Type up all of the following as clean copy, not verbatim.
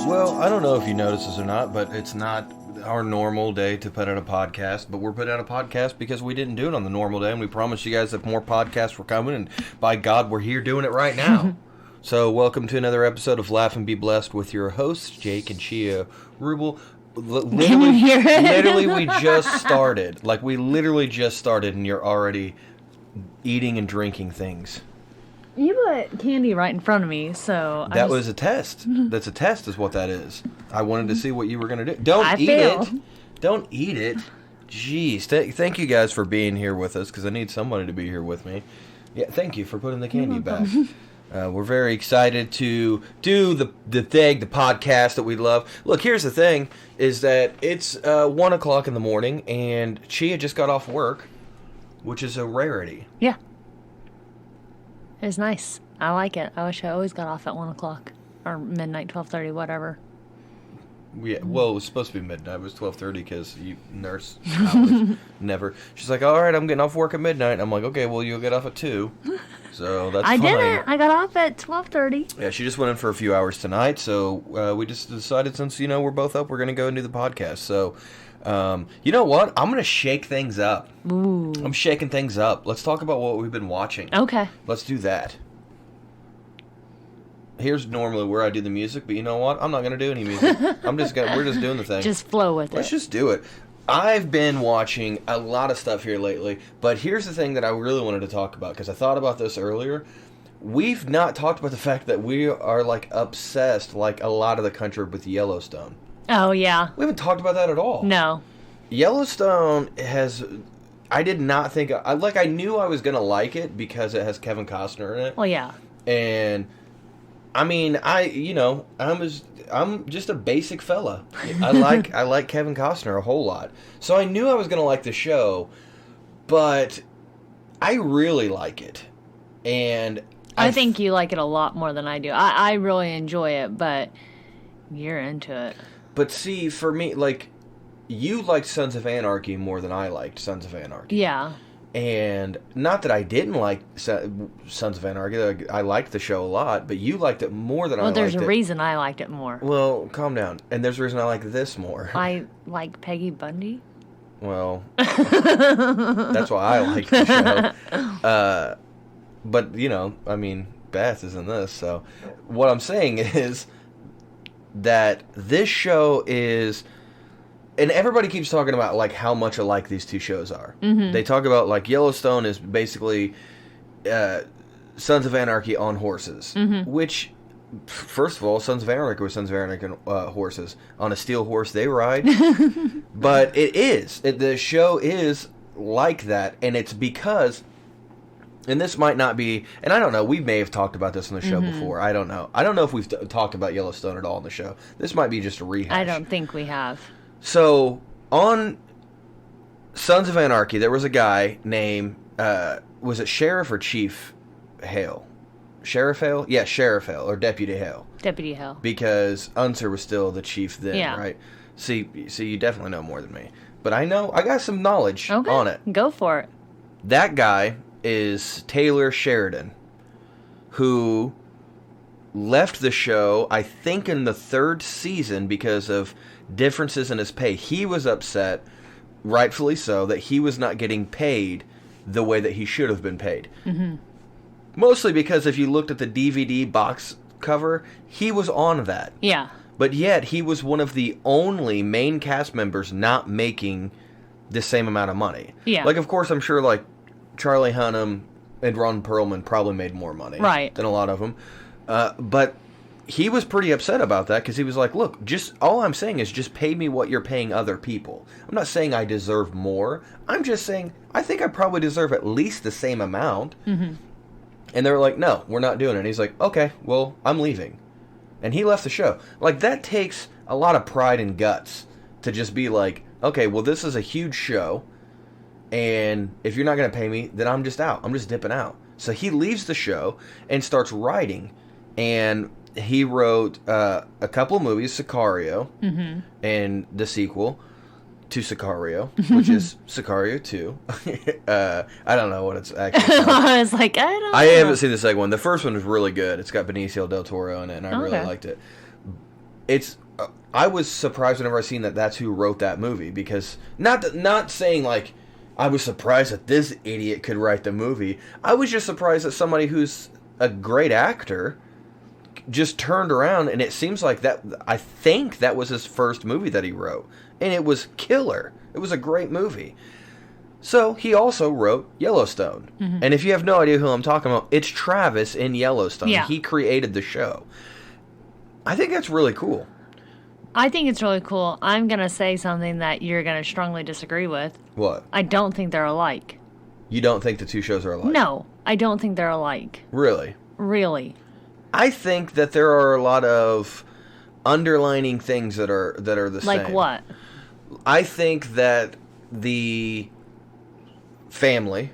Well, I don't know if you notice this or not, but it's not our normal day to put out a podcast, but we're putting out a podcast because we didn't do it on the normal day, and we promised you guys that more podcasts were coming, and by God, we're here doing it right now. So welcome to another episode of Laugh and Be Blessed with your hosts, Jake and Chia Rubel. Literally, we just started. Like, we literally just started, and you're already eating and drinking things. You put candy right in front of me, so... That was a test. That's a test is what that is. I wanted to see what you were going to do. Don't eat it. Don't eat it. Jeez. Thank you guys for being here with us, because I need somebody to be here with me. Yeah, thank you for putting the candy back. We're very excited to do the podcast that we love. Look, here's the thing, is that it's 1 o'clock in the morning, and Chia just got off work, which is a rarity. Yeah. It's nice. I like it. I wish I always got off at 1 o'clock. Or midnight, 12:30, whatever. Yeah, well, it was supposed to be midnight. It was 12:30 because you nurse hours. Never. She's like, all right, I'm getting off work at midnight. I'm like, okay, well, you'll get off at 2. So that's fine. I didn't. I got off at 12:30. Yeah, she just went in for a few hours tonight. So we just decided, since, we're both up, we're going to go and do the podcast. So... you know what? I'm going to shake things up. Ooh. I'm shaking things up. Let's talk about what we've been watching. Okay. Let's do that. Here's normally where I do the music, but you know what? I'm not going to do any music. We're just doing the thing. Just flow with it. Let's just do it. I've been watching a lot of stuff here lately, but here's the thing that I really wanted to talk about, because I thought about this earlier. We've not talked about the fact that we are, like, obsessed, like a lot of the country, with Yellowstone. Oh, yeah. We haven't talked about that at all. No. Yellowstone has... I did not think... I knew I was going to like it because it has Kevin Costner in it. Well, yeah. And, I mean, I'm just a basic fella. I like Kevin Costner a whole lot. So I knew I was going to like the show, but I really like it. And... I think you like it a lot more than I do. I really enjoy it, but you're into it. But see, for me, like, you liked Sons of Anarchy more than I liked Sons of Anarchy. Yeah. And not that I didn't like Sons of Anarchy. I liked the show a lot, but you liked it more than I liked it. Well, there's a reason I liked it more. Well, calm down. And there's a reason I like this more. I like Peggy Bundy. Well, that's why I like the show. But, I mean, Beth is in this, so what I'm saying is... that this show is, and everybody keeps talking about, like, how much alike these two shows are. Mm-hmm. They talk about, like, Yellowstone is basically Sons of Anarchy on horses, which, first of all, Sons of Anarchy was Sons of Anarchy horses. On a steel horse they ride. But it is. The show is like that, and it's because... And this might not be, and I don't know, we may have talked about this on the show before. I don't know. I don't know if we've talked about Yellowstone at all on the show. This might be just a rehash. I don't think we have. So, on Sons of Anarchy, there was a guy named, was it Sheriff or Chief Hale? Sheriff Hale? Yeah, Sheriff Hale, or Deputy Hale. Deputy Hale. Because Unser was still the chief then, right? See, you definitely know more than me. But I got some knowledge on it. Go for it. That guy... is Taylor Sheridan, who left the show, I think, in the 3rd season because of differences in his pay. He was upset, rightfully so, that he was not getting paid the way that he should have been paid. Mm-hmm. Mostly because if you looked at the DVD box cover, he was on that. Yeah. But yet, he was one of the only main cast members not making the same amount of money. Yeah. Like, of course, I'm sure, like, Charlie Hunnam and Ron Perlman probably made more money. Right. Than a lot of them. But he was pretty upset about that because he was like, look, all I'm saying is just pay me what you're paying other people. I'm not saying I deserve more. I'm just saying I think I probably deserve at least the same amount. Mm-hmm. And they were like, no, we're not doing it. And he's like, okay, well, I'm leaving. And he left the show. Like, that takes a lot of pride and guts to just be like, okay, well, this is a huge show, and if you're not going to pay me, then I'm just out. I'm just dipping out. So he leaves the show and starts writing, and he wrote a couple of movies, Sicario, and the sequel to Sicario, which is Sicario 2. I don't know what it's actually called. I was like, I haven't seen the second one. The first one was really good. It's got Benicio del Toro in it, and I really liked it. I was surprised whenever I seen that that's who wrote that movie, because not saying like I was surprised that this idiot could write the movie. I was just surprised that somebody who's a great actor just turned around, and it seems like that. I think that was his first movie that he wrote, and it was killer. It was a great movie. So he also wrote Yellowstone, and if you have no idea who I'm talking about, it's Travis in Yellowstone. Yeah. He created the show. I think that's really cool. I think it's really cool. I'm going to say something that you're going to strongly disagree with. What? I don't think they're alike. You don't think the two shows are alike? No, I don't think they're alike. Really? Really. I think that there are a lot of underlining things that are the same. Like what? I think that the family...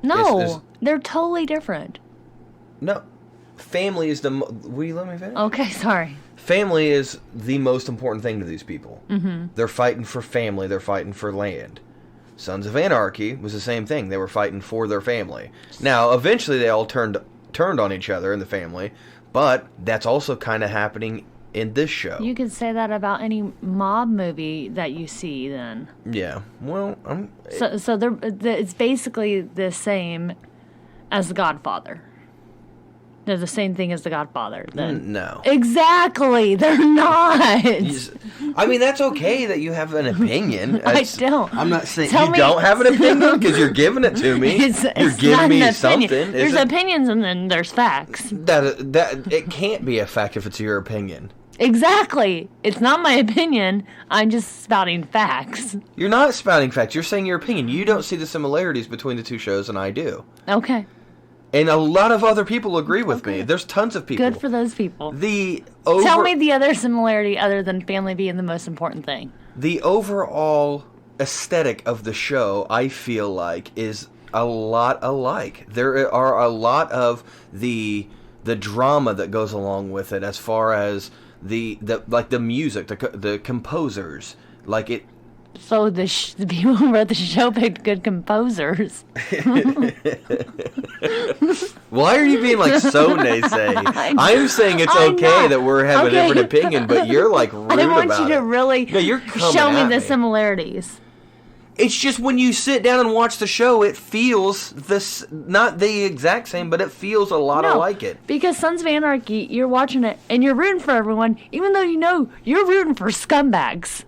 No, they're totally different. No. Family is the... Will you let me finish? Okay, sorry. Family is the most important thing to these people. Mm-hmm. They're fighting for family. They're fighting for land. Sons of Anarchy was the same thing. They were fighting for their family. Now, eventually they all turned on each other in the family, but that's also kind of happening in this show. You could say that about any mob movie that you see then. Yeah. Well, So it's basically the same as The Godfather. They're the same thing as The Godfather. Then. No. Exactly. They're not. I mean, that's okay that you have an opinion. I don't. I'm not saying you don't have an opinion because you're giving it to me. You're giving me something. There's opinions and then there's facts. That it can't be a fact if it's your opinion. Exactly. It's not my opinion. I'm just spouting facts. You're not spouting facts. You're saying your opinion. You don't see the similarities between the two shows, and I do. Okay. And a lot of other people agree with me. There's tons of people. Good for those people. Tell me the other similarity other than family being the most important thing. The overall aesthetic of the show, I feel like, is a lot alike. There are a lot of the drama that goes along with it, as far as the music, the composers, like it. So the people who wrote the show picked good composers. Why are you being like so naysay? I'm saying it's okay that we're having a different opinion, but you're like rude about it. I want you to really show me the similarities. It's just when you sit down and watch the show, it feels not the exact same, but it feels a lot like it. Because Sons of Anarchy, you're watching it and you're rooting for everyone, even though you know you're rooting for scumbags.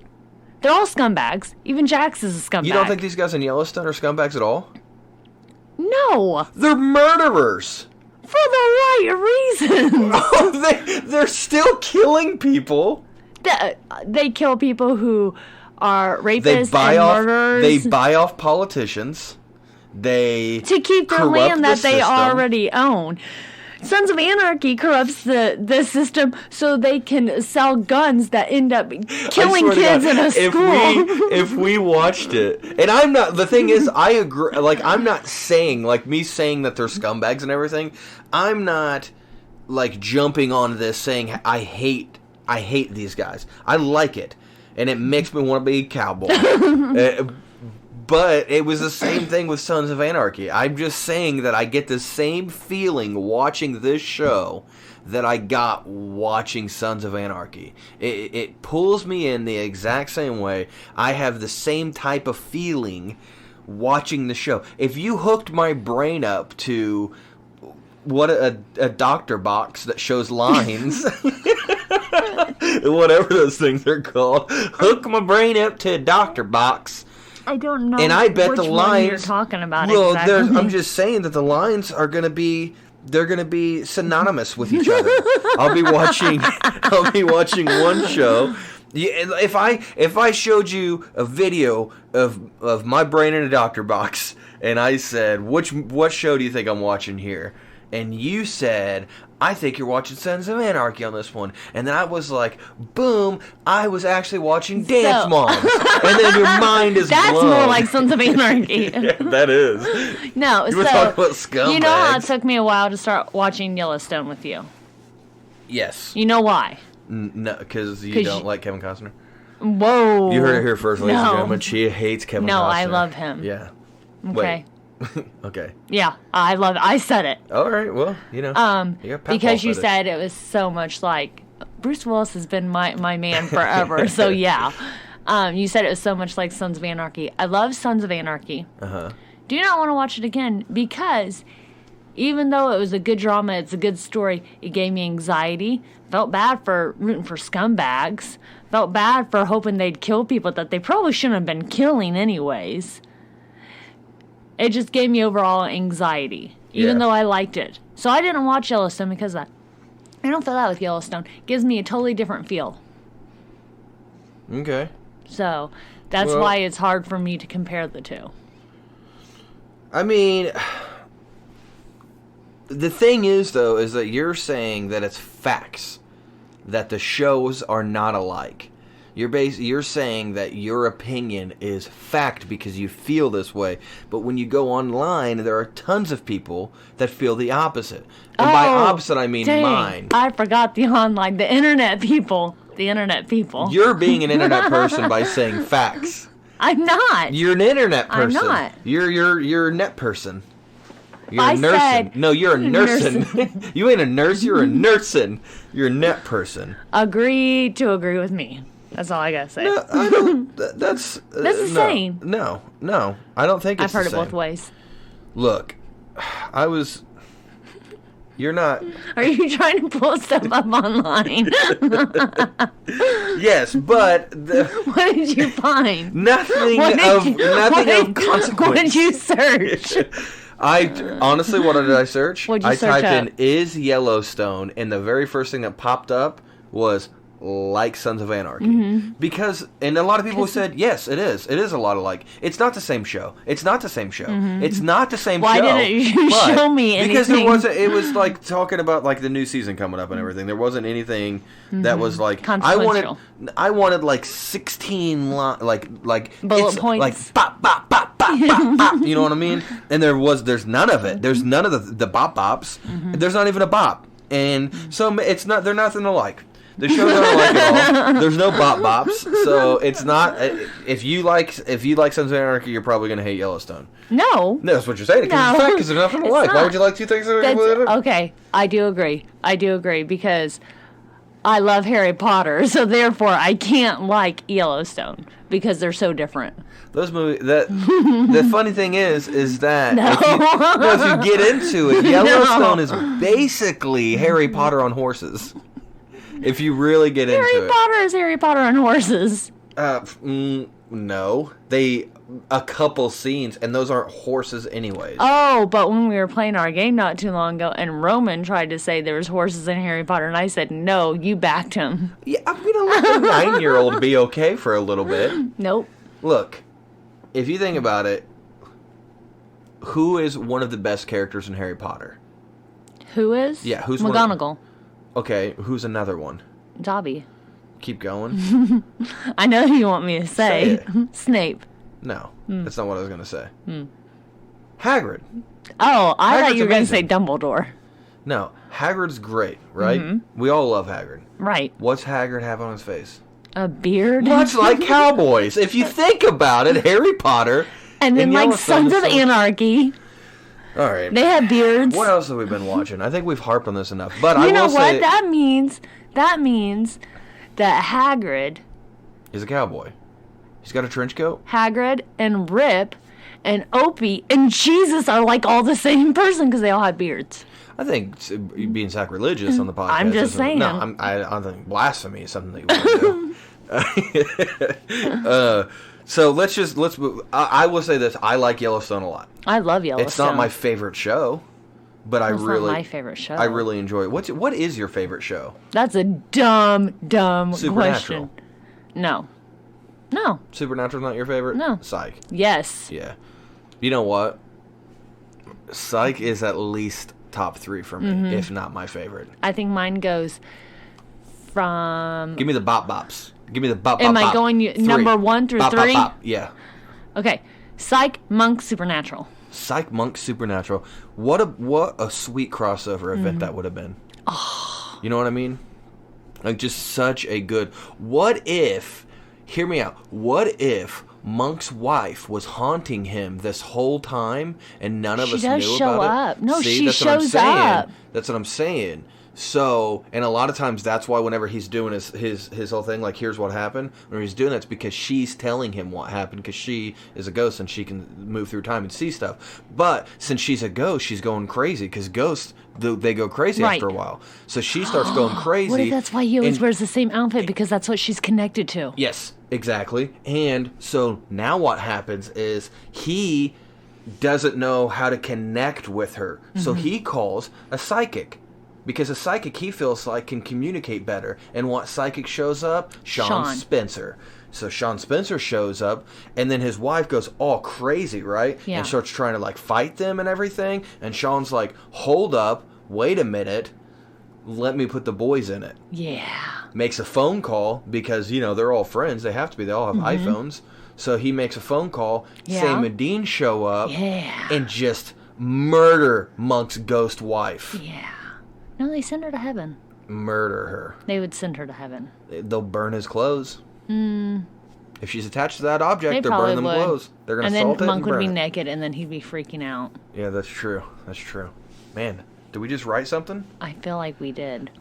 They're all scumbags. Even Jax is a scumbag. You don't think these guys in Yellowstone are scumbags at all? No. They're murderers. For the right reasons. Oh, they're still killing people. They kill people who are rapists and murderers. They buy off politicians. To keep their land that they already own. Sons of Anarchy corrupts the system so they can sell guns that end up killing kids in a school. If we watched it, and I'm not, the thing is, I agree, like, I'm not saying, like, me saying that they're scumbags and everything, I'm not, like, jumping on this saying, I hate these guys. I like it, and it makes me want to be a cowboy. But it was the same thing with Sons of Anarchy. I'm just saying that I get the same feeling watching this show that I got watching Sons of Anarchy. It pulls me in the exact same way. I have the same type of feeling watching the show. If you hooked my brain up to a doctor box that shows lines... Whatever those things are called. Hook my brain up to a doctor box... I don't know. And I bet the lines you're talking about. Well, exactly. I'm just saying that the lines are going to be. They're going to be synonymous with each other. I'll be watching one show. If I showed you a video of my brain in a doctor box and I said, what show do you think I'm watching here? And you said, I think you're watching Sons of Anarchy on this one. And then I was like, boom, I was actually watching Dance Moms. And then your mind is That's blown. more like Sons of Anarchy. Yeah, that is. No, you were talking about scumbags. You know how it took me a while to start watching Yellowstone with you? Yes. You know why? No, because you don't like Kevin Costner? Whoa. You heard it here first, ladies and gentlemen. She hates Kevin Costner. No, I love him. Yeah. Okay. Okay. Yeah, I said it. All right. Well, you because you said it was so much like Bruce Willis has been my man forever. So yeah, you said it was so much like Sons of Anarchy. I love Sons of Anarchy. Do not want to watch it again because even though it was a good drama, it's a good story. It gave me anxiety. Felt bad for rooting for scumbags. Felt bad for hoping they'd kill people that they probably shouldn't have been killing anyways. It just gave me overall anxiety, even though I liked it. So I didn't watch Yellowstone because of that. I don't feel that with Yellowstone. It gives me a totally different feel. Okay. So that's why it's hard for me to compare the two. I mean, the thing is, though, is that you're saying that it's facts, that the shows are not alike. You're saying that your opinion is fact because you feel this way, but when you go online, there are tons of people that feel the opposite. And by opposite, I mean mine. I forgot the internet people. The internet people. You're being an internet person by saying facts. I'm not. You're an internet person. I'm not. You're a net person. You're I a nursing. said No, you're a nursing. You ain't a nurse. You're a nursing. You're a net person. Agree to agree with me. That's all I gotta say. No, I don't. That's the same. No, I don't think it's I've heard the it same. both ways. Look, You're not. Are you trying to pull stuff up online? Yes, but what did you find? Nothing of consequence. What did you search? Honestly, what did I search? What'd you search typed up? in "is Yellowstone," and the very first thing that popped up was like Sons of Anarchy. Mm-hmm. Because, and a lot of people said, yes, it is. It is a lot alike. It's not the same show. It's not the same show. Mm-hmm. It's not the same Why show. Why didn't you show me anything? Because it was like talking about like the new season coming up and everything. There wasn't anything that was like, I wanted like 16 like bullet points. Like bop, bop, bop, bop, bop, bop. You know what I mean? And there's none of it. There's none of the bop bops. Mm-hmm. There's not even a bop. And so it's not, they're nothing alike. The show's not like at all. There's no bop bops, so it's not. If you like Sons of Anarchy, you're probably gonna hate Yellowstone. No, that's what you're saying. Because there's nothing to like. Why would you like two things that are completely different? Okay, I do agree because I love Harry Potter, so therefore I can't like Yellowstone because they're so different. Those movies. The funny thing is that if you get into it, Yellowstone is basically Harry Potter on horses. If you really get into it. Harry Potter is Harry Potter on horses. No. A couple scenes, and those aren't horses anyways. Oh, but when we were playing our game not too long ago, and Roman tried to say there was horses in Harry Potter, and I said, no, you backed him. Yeah, I'm going to let the 9-year-old be okay for a little bit. Nope. Look, if you think about it, who is one of the best characters in Harry Potter? Who is? Yeah, who's McGonagall. Okay, who's another one? Dobby. Keep going. I know who you want me to say. Snape. No, that's not what I was going to say. Hagrid. Oh, I thought you were going to say Dumbledore. No, Hagrid's great, right? Mm-hmm. We all love Hagrid. Right. What's Hagrid have on his face? A beard. Much like cowboys. If you think about it, Harry Potter. And then like Sons of Anarchy. All right. They have beards. What else have we been watching? I think we've harped on this enough. But you know what? That means that Hagrid is a cowboy. He's got a trench coat. Hagrid and Rip and Opie and Jesus are like all the same person because they all have beards. I think being sacrilegious on the podcast. I'm just saying. No, I think blasphemy is something that you want to do. So let's. I will say this: I like Yellowstone a lot. I love Yellowstone. It's not my favorite show, but It's not my favorite show. I really enjoy it. What is your favorite show? That's a dumb Supernatural. question. No. Supernatural's not your favorite? No. Psych. Yes. Yeah. You know what? Psych is at least top 3 for me, if not my favorite. I think mine goes from... Give me the bop bops. Give me the bop bop Am I bop. going number 1 through Bop, 3? bop, bop. Yeah. Okay. Psych, Monk, Supernatural. Psych, Monk, Supernatural. What a sweet crossover event that would have been. Oh. You know what I mean? Like, just such a good... What if... Hear me out. What if Monk's wife was haunting him this whole time and none of us knew about it? She does show up. No, See, she that's what I'm shows saying. up. That's what I'm saying. So, and a lot of times that's why whenever he's doing his whole thing, like, here's what happened, when he's doing that, it's because she's telling him what happened, because she is a ghost and she can move through time and see stuff. But since she's a ghost, she's going crazy, because ghosts, they go crazy after a while. So she starts going crazy. What if that's why he always wears the same outfit? Because that's what she's connected to. Yes, exactly. And so now what happens is he doesn't know how to connect with her. So he calls a psychic. Because a psychic, he feels like, can communicate better. And what psychic shows up? Sean Spencer. So Sean Spencer shows up, and then his wife goes all crazy, right? Yeah. And starts trying to, like, fight them and everything. And Sean's like, hold up, wait a minute, let me put the boys in it. Yeah. Makes a phone call, because, you know, they're all friends. They have to be. They all have iPhones. So he makes a phone call. Yeah. Sam and Dean show up. Yeah. And just murder Monk's ghost wife. Yeah. No, they send her to heaven. Murder her. They would send her to heaven. They'll burn his clothes. If she's attached to that object, they're probably burning them would. clothes. They're going to And salt then it Monk and would be burn it. naked, and then he'd be freaking out. Yeah, that's true. That's true. Man, did we just write something? I feel like we did.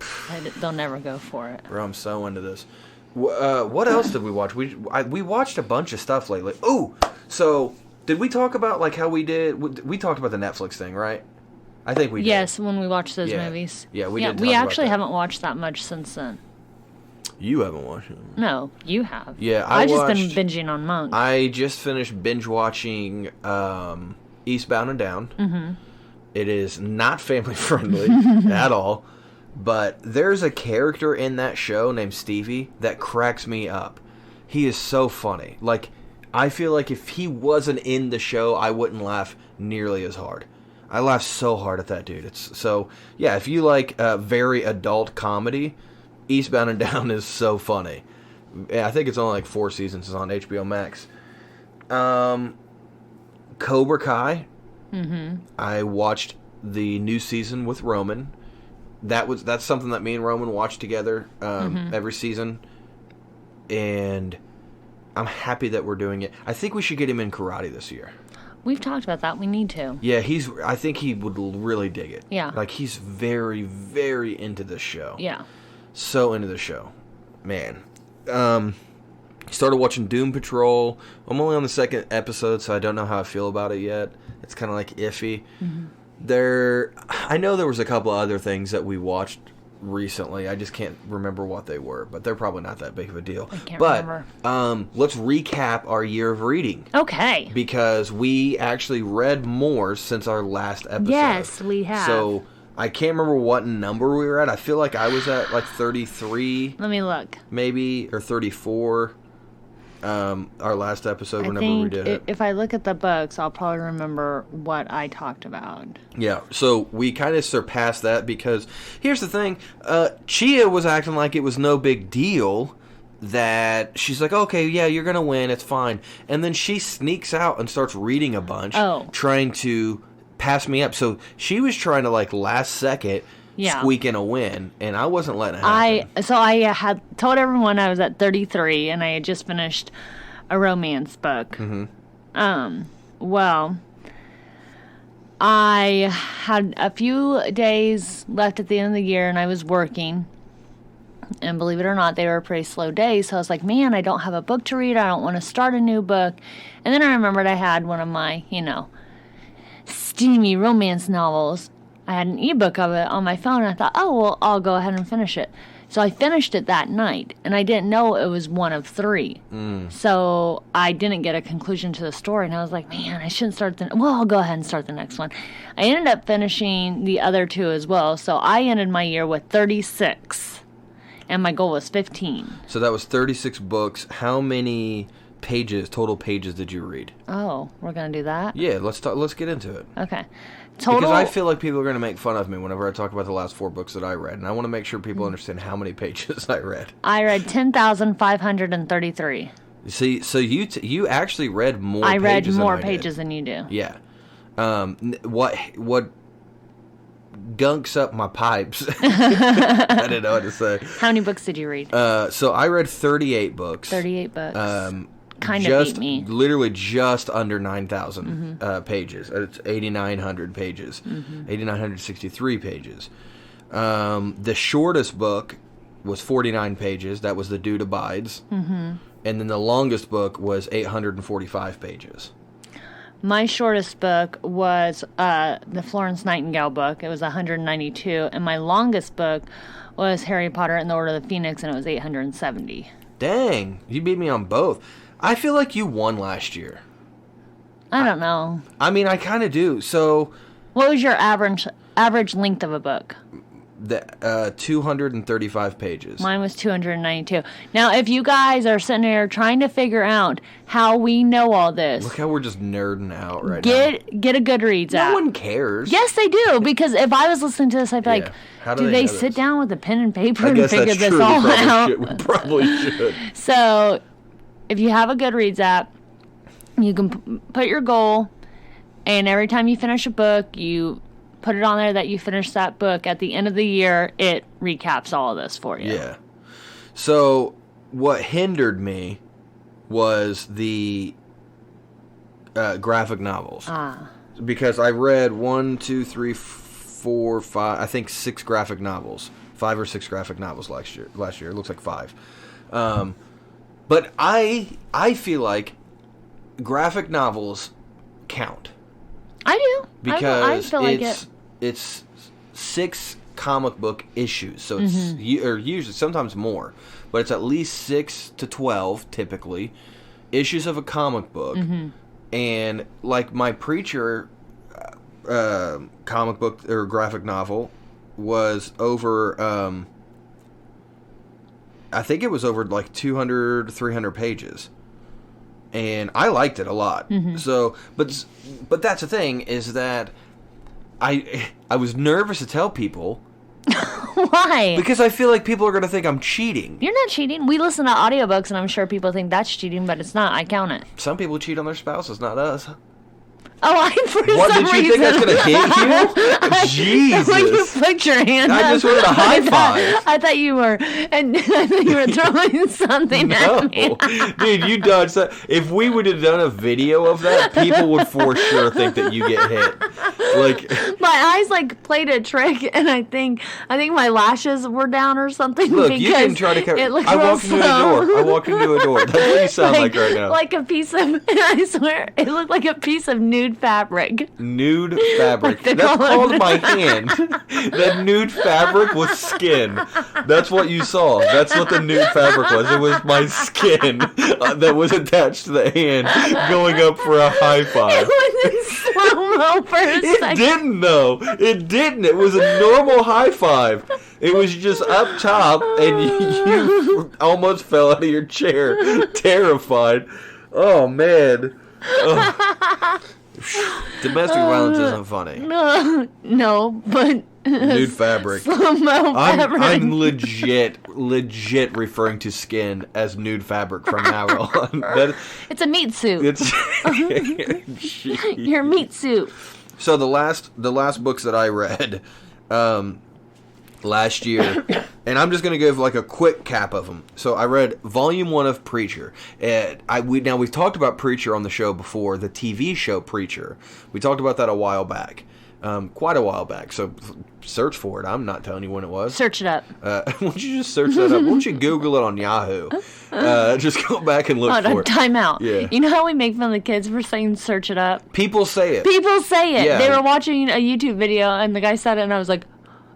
They'll never go for it. Bro, I'm so into this. What else did we watch? We watched a bunch of stuff lately. Ooh, so did we talk about, like, how we did? We talked about the Netflix thing, right? I think we did. Yes, when we watched those movies. Yeah, we did. We actually haven't watched that much since then. You haven't watched it. No, you have. Yeah, I've just been binging on Monk. I just finished binge watching Eastbound and Down. Mm-hmm. It is not family friendly at all, but there's a character in that show named Stevie that cracks me up. He is so funny. Like, I feel like if he wasn't in the show, I wouldn't laugh nearly as hard. I laugh so hard at that dude. Yeah, if you like very adult comedy, Eastbound and Down is so funny. I think it's only like 4 seasons. It's on HBO Max. Cobra Kai. Mm-hmm. I watched the new season with Roman. That's something that me and Roman watch together every season. And I'm happy that we're doing it. I think we should get him in karate this year. We've talked about that. We need to. Yeah, I think he would really dig it. Yeah. Like, he's very, very into this show. Yeah. So into the show. Man. Started watching Doom Patrol. I'm only on the 2nd episode, so I don't know how I feel about it yet. It's kind of, like, iffy. Mm-hmm. I know there was a couple other things that we watched recently. I just can't remember what they were, but they're probably not that big of a deal. I can't remember. Let's recap our year of reading. Okay. Because we actually read more since our last episode. Yes, we have. So I can't remember what number we were at. I feel like I was at like 33. Let me look. Maybe, or 34. Our last episode, whenever we did it. If I look at the books, I'll probably remember what I talked about. Yeah, so we kind of surpassed that because here's the thing. Chia was acting like it was no big deal that she's like, okay, yeah, you're going to win. It's fine. And then she sneaks out and starts reading a bunch, trying to pass me up. So she was trying to, like, last second squeak in a win, and I wasn't letting it happen. I had told everyone I was at 33, and I had just finished a romance book. Mm-hmm. Well, I had a few days left at the end of the year, and I was working. And believe it or not, they were pretty slow days. So I was like, man, I don't have a book to read. I don't want to start a new book. And then I remembered I had one of my, steamy romance novels. I had an ebook of it on my phone, and I thought, oh, well, I'll go ahead and finish it. So I finished it that night, and I didn't know it was one of 3. So I didn't get a conclusion to the story, and I was like, man, I shouldn't start I'll go ahead and start the next one. I ended up finishing the other 2 as well, so I ended my year with 36, and my goal was 15. So that was 36 books. How many total pages did you read? Oh, we're going to do that? Yeah, let's get into it. Okay. Total, because I feel like people are going to make fun of me whenever I talk about the last 4 books that I read, and I want to make sure people understand how many pages I read. I read 10,533. See, so you actually read more pages I read more than pages than you do. Yeah. What gunks up my pipes? I didn't know what to say. How many books did you read? So I read 38 books. 38 books. Kind of beat me. Literally just under 9,000 pages. It's 8,900 pages. 8,963 pages. The shortest book was 49 pages. That was The Dude Abides. And then the longest book was 845 pages. My shortest book was the Florence Nightingale book. It was 192. And my longest book was Harry Potter and the Order of the Phoenix, and it was 870. Dang, you beat me on both. I feel like you won last year. I don't know. I mean, I kind of do. So, what was your average length of a book? 235 pages. Mine was 292. Now, if you guys are sitting there trying to figure out how we know all this, look how we're just nerding out right now. Get a Goodreads app. No one cares. Yes, they do. Because if I was listening to this, I'd be like, do they sit down with a pen and paper and figure this all out? We probably should. So, if you have a Goodreads app, you can put your goal, and every time you finish a book, you put it on there that you finished that book. At the end of the year, it recaps all of this for you. Yeah. So, what hindered me was the graphic novels. Because I read 1, 2, 3, 4, 5, I think 6 graphic novels. 5 or 6 graphic novels last year. It looks like 5. But I feel like graphic novels count. I do. Because I feel like it's 6 comic book issues. So it's or usually sometimes more, but it's at least 6 to 12 typically issues of a comic book. And like my Preacher comic book or graphic novel was over I think it was over like 200 to 300 pages. And I liked it a lot. So, but that's the thing is that I was nervous to tell people. Why? Because I feel like people are going to think I'm cheating. You're not cheating. We listen to audiobooks, and I'm sure people think that's cheating, but it's not. I count it. Some people cheat on their spouses, not us. Oh, for what some did you reason. think that's going to hit you? Jesus! When you put your hand I up, just wanted a high five. I thought you were throwing something at me. Dude, you dodged that. If we would have done a video of that, people would for sure think that you get hit. Like my eyes played a trick, and I think my lashes were down or something. Look, you can try to cover. I walked into a door. That's what you sound like right now. Like a piece of. I swear, it looked like a piece of nude fabric. Nude fabric. That's called my hand. That nude fabric was skin. That's what you saw. That's what the nude fabric was. It was my skin that was attached to the hand going up for a high five. It was in slow-mo for a second. It didn't, though. It didn't. It was a normal high five. It was just up top, and you almost fell out of your chair, terrified. Oh, man. Oh. Domestic violence isn't funny. No, but nude fabric. Slow-mo fabric. I'm legit referring to skin as nude fabric from now on. It's a meat suit. It's your meat suit. So the last books that I read last year, and I'm just going to give like a quick cap of them. So I read Volume 1 of Preacher. We've talked about Preacher on the show before, the TV show Preacher. We talked about that a while back, quite a while back. So search for it. I'm not telling you when it was. Search it up. Why don't you just search that up? Why don't you Google it on Yahoo? Just go back and look for it. Time out. Yeah. You know how we make fun of the kids for saying search it up? People say it. People say it. Yeah. They were watching a YouTube video, and the guy said it, and I was like,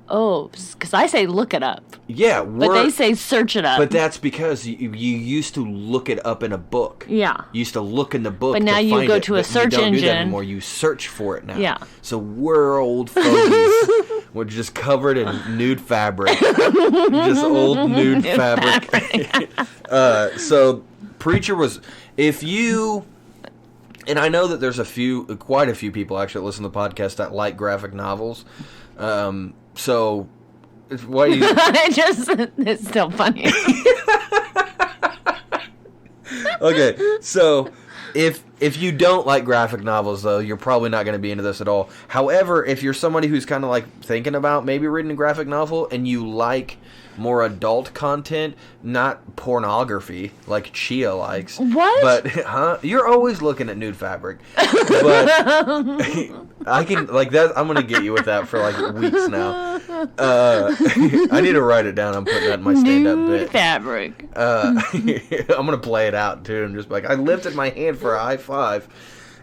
Oh, because I say look it up. Yeah. But they say search it up. But that's because you used to look it up in a book. Yeah. You used to look in the book. But now to you find go it, to a search you don't engine. Do that anymore. You search for it now. Yeah. So we're old fogies. We're just covered in nude fabric. Just old nude fabric. So Preacher was, if you, and I know that there's quite a few people actually that listen to the podcast that like graphic novels. So why you? It's still funny. Okay, so if you don't like graphic novels, though, you're probably not going to be into this at all. However, if you're somebody who's kind of like thinking about maybe reading a graphic novel and you like more adult content, not pornography like Chia likes. What? But you're always looking at nude fabric. But I can like that. I'm gonna get you with that for like weeks now. I need to write it down. I'm putting that in my stand-up bit. Nude fabric. I'm gonna play it out too, and just like I lifted my hand for a high five.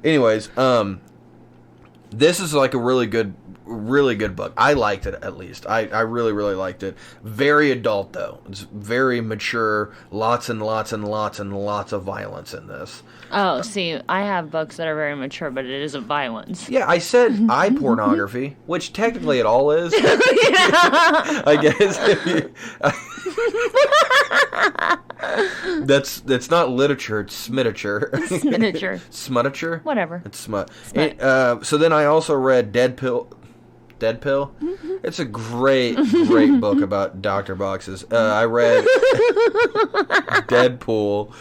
Anyways, this is like a really good book. I liked it, at least. I really, really liked it. Very adult, though. It's very mature. Lots and lots and lots and lots of violence in this. Oh, see, I have books that are very mature, but it isn't violence. Yeah, I said eye pornography, which technically it all is. I guess. That's not literature, it's smitature. Smitature. Smutature? Whatever. It's smut. So then I also read Dead Pill? Mm-hmm. It's a great book about doctor boxes. I read Deadpool.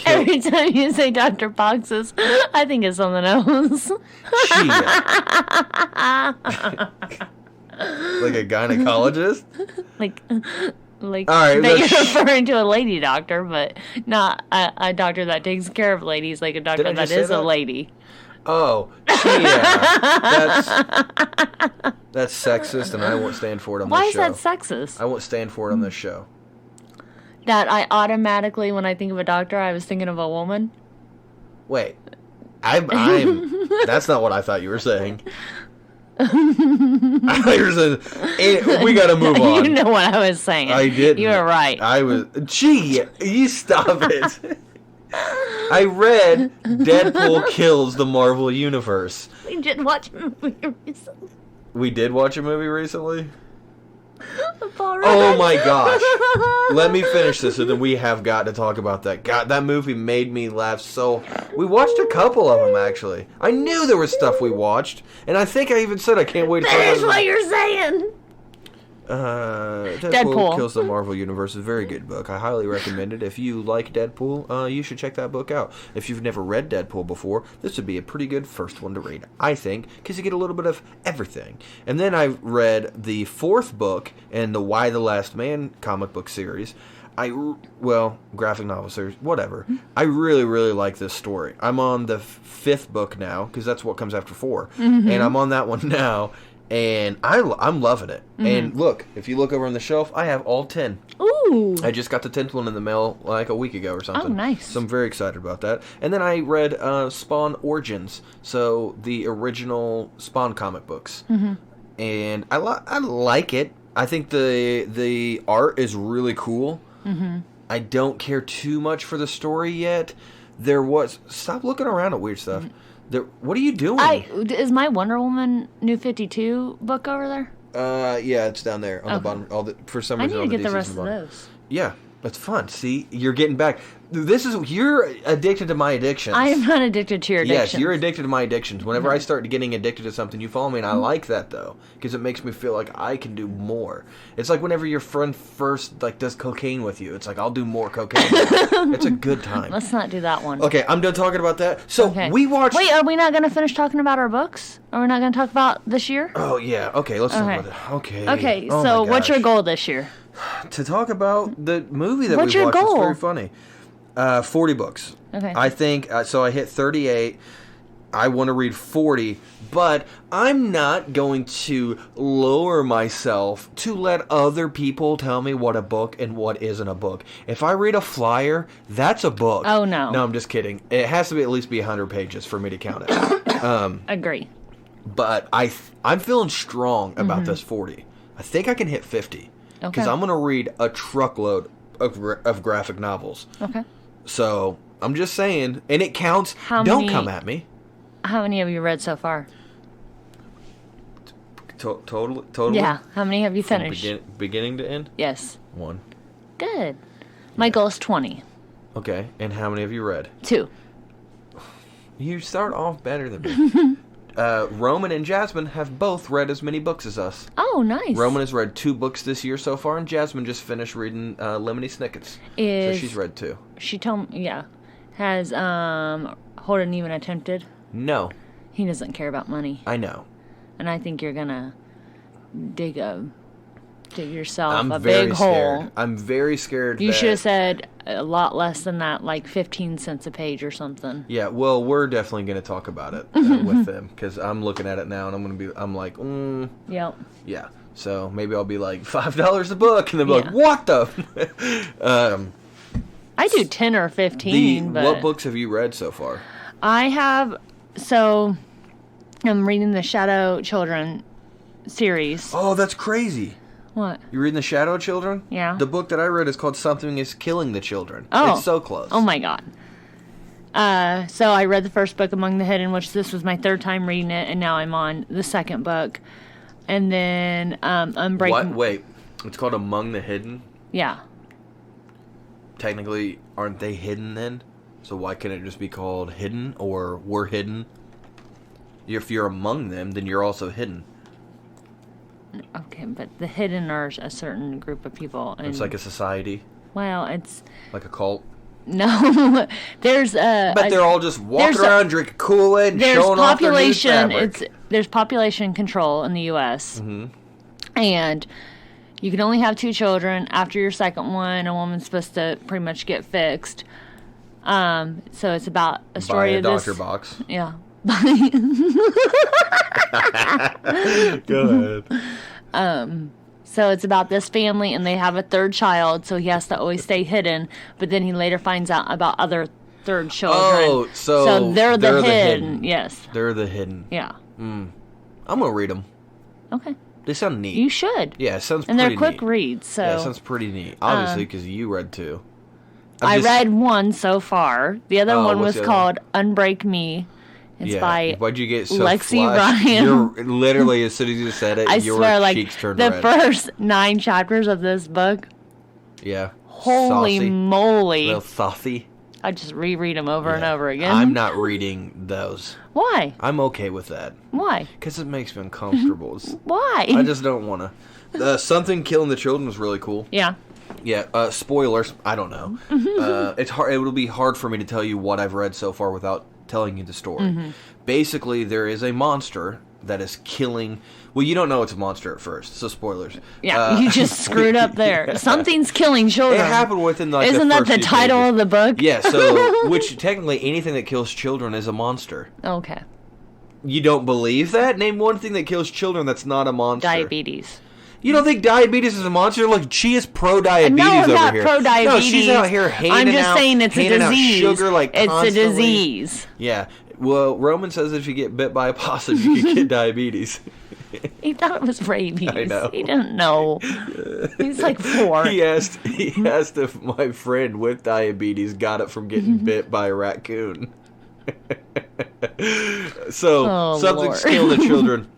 Every time you say Dr. Boxes, I think it's something else. Like a gynecologist? Like all right, that you're referring to a lady doctor, but not a doctor that takes care of ladies, like a doctor that is a lady. Oh, yeah. That's sexist, and I won't stand for it on this show. Why is that sexist? I won't stand for it on this show. That I automatically, when I think of a doctor, I was thinking of a woman? Wait. I'm that's not what I thought you were saying. I thought you were saying, we gotta move on. You know what I was saying. I didn't. You were right. You stop it. I read Deadpool Kills the Marvel Universe. We did watch a movie recently. We did watch a movie recently? Oh my gosh. Let me finish this and then we have got to talk about that. God, that movie made me laugh so... We watched a couple of them, actually. I knew there was stuff we watched. And I think I even said I can't wait to talk about it. Finish what you're saying! Deadpool Kills the Marvel Universe is a very good book. I highly recommend it. If you like Deadpool, you should check that book out. If you've never read Deadpool before, this would be a pretty good first one to read, I think, because you get a little bit of everything. And then I read the fourth book in the Why the Last Man comic book series. Graphic novel series, whatever. I really, really like this story. I'm on the fifth book now, because that's what comes after 4. Mm-hmm. And I'm on that one now. And I'm loving it. Mm-hmm. And look, if you look over on the shelf, I have all 10. Ooh. I just got the 10th one in the mail like a week ago or something. Oh, nice. So I'm very excited about that. And then I read Spawn Origins, so the original Spawn comic books. Mm-hmm. And I like it. I think the art is really cool. Mm-hmm. I don't care too much for the story yet. Stop looking around at weird stuff. Mm-hmm. What are you doing? Is my Wonder Woman New 52 book over there? Yeah, it's down there on the bottom. For some reason, I need to get the rest of those. Yeah, that's fun. See, you're getting back. You're addicted to my addictions. I am not addicted to your addictions. Yes, you're addicted to my addictions. Whenever I start getting addicted to something, you follow me, and I like that, though, because it makes me feel like I can do more. It's like whenever your friend first does cocaine with you. It's like, I'll do more cocaine. It's a good time. Let's not do that one. Okay, I'm done talking about that. So, we watched... Wait, are we not going to finish talking about our books? Are we not going to talk about this year? Oh, yeah. Okay, let's talk about that. Okay, so what's your goal this year? To talk about the movie that what's we watched. What's your goal? It's very funny. 40 books. Okay. I think, so I hit 38. I want to read 40, but I'm not going to lower myself to let other people tell me what a book and what isn't a book. If I read a flyer, that's a book. Oh, no. No, I'm just kidding. It has to be at least 100 pages for me to count it. Agree. But I'm feeling strong about this 40. I think I can hit 50. Because I'm going to read a truckload of graphic novels. Okay. So, I'm just saying, and it counts. Don't come at me. How many have you read so far? Totally? Yeah. How many have you finished? Beginning to end? Yes. 1. Good. My goal is 20. Okay. And how many have you read? 2. You start off better than me. Roman and Jasmine have both read as many books as us. Oh, nice. Roman has read 2 books this year so far, and Jasmine just finished reading Lemony Snicket's. So she's read 2. She told me, yeah. Has Holden even attempted? No. He doesn't care about money. I know. And I think you're gonna dig yourself I'm a very big scared. hole. I'm very scared. You should have said a lot less than that, like 15 cents a page or something. Yeah, well, we're definitely going to talk about it with them, because I'm looking at it now and I'm like, Yep. Yeah. So maybe I'll be like $5 a book, and they'll be like, what the? I do 10 or 15. But what books have you read so far? I have. So I'm reading the Shadow Children series. Oh, that's crazy. What? You reading The Shadow Children? Yeah. The book that I read is called Something is Killing the Children. Oh. It's so close. Oh, my God. So I read the first book, Among the Hidden, which this was my 3rd time reading it, and now I'm on the 2nd book. And then Unbreaking... What? Wait. It's called Among the Hidden? Yeah. Technically, aren't they hidden then? So why can't it just be called Hidden or We're Hidden? If you're among them, then you're also hidden. Okay, but the hidden are a certain group of people. And, it's like a society. Well, it's... Like a cult. No, there's but they're all just walking around drinking Kool-Aid and showing off their new fabric. There's population control in the U.S. Mm-hmm. And you can only have 2 children. After your second one, a woman's supposed to pretty much get fixed. So it's about a story of this. Buy a doctor box. Yeah. Go ahead. So it's about this family, and they have a 3rd child, so he has to always stay hidden. But then he later finds out about other 3rd children. Oh, so they're the hidden. Yes. They're the hidden. Yeah. I'm gonna read them. Okay. They sound neat. You should. Yeah, it sounds and pretty neat. they're quick reads, so... Yeah, it sounds pretty neat. Obviously, because you read 2. I read 1 so far. The other one was called Unbreak Me. It's by Why'd you get so Lexi flushed? Ryan. You're literally, as soon as you said it, your swear, cheeks turned the red. first 9 chapters of this book. Yeah. Holy saucy. moly. A little saucy. I just reread them over and over again. I'm not reading those. Why? I'm okay with that. Why? Because it makes me uncomfortable. Why? I just don't want to. Something Killing the Children was really cool. Yeah. Yeah, spoilers. I don't know. It's hard. It will be hard for me to tell you what I've read so far without telling you the story. Basically, there is a monster that is killing... Well, you don't know it's a monster at first, so spoilers. Yeah, you just screwed up there. Something's killing children. It happened within the Isn't that the title of the book? Yeah, so... Which, technically, anything that kills children is a monster. Okay. You don't believe that? Name one thing that kills children that's not a monster. Diabetes. You don't think diabetes is a monster? Look, she is pro-diabetes over here. No, I'm not pro-diabetes. No, she's out here handing out saying it's a disease. Sugar like it's constantly. a disease. Yeah. Well, Roman says if you get bit by a possum, you can get diabetes. He thought it was rabies. I know. He didn't know. He's like 4. He asked if my friend with diabetes got it from getting bit by a raccoon. So, something's killing the children.